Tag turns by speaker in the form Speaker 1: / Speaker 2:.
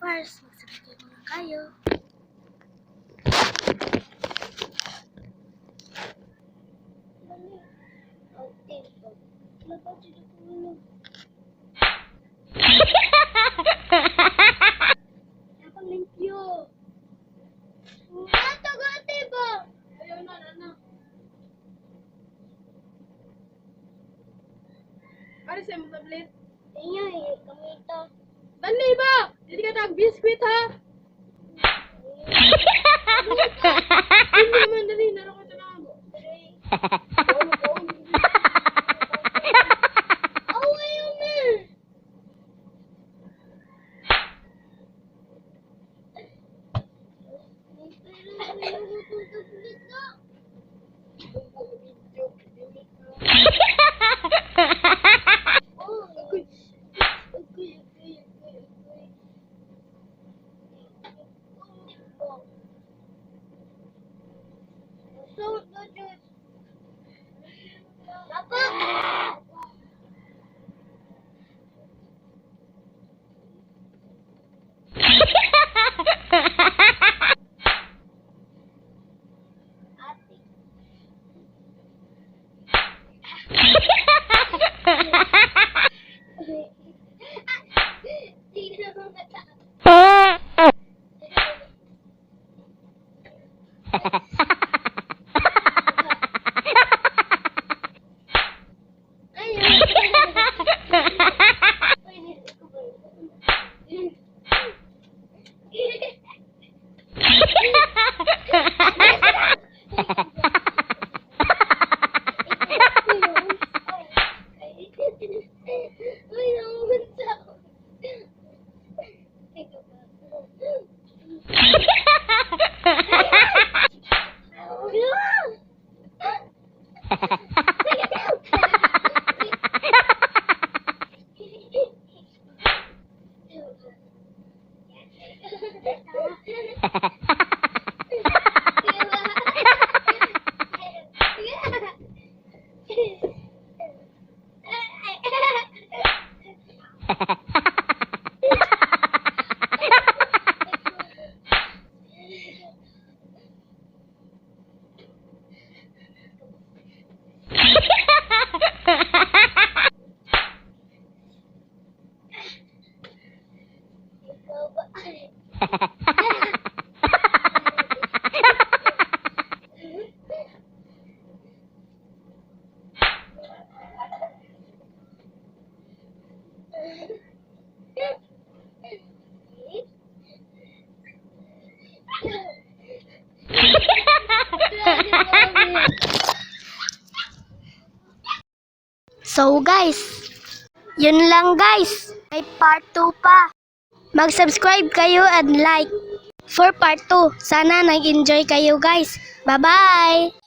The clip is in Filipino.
Speaker 1: First, magsabay muna kayo. Limpyo. Gati ba? Ayaw na.
Speaker 2: Ano siya mo tablet?
Speaker 1: Inyo kamito.
Speaker 2: Dali ba? Hindi ka nag-biscuit ha? Hindi man dali, naroon ko ito na ako.
Speaker 1: Ayaw na. So guys, yun lang guys. May part 2 pa. Mag-subscribe kayo and like for part 2. Sana nag-enjoy kayo guys. Bye-bye!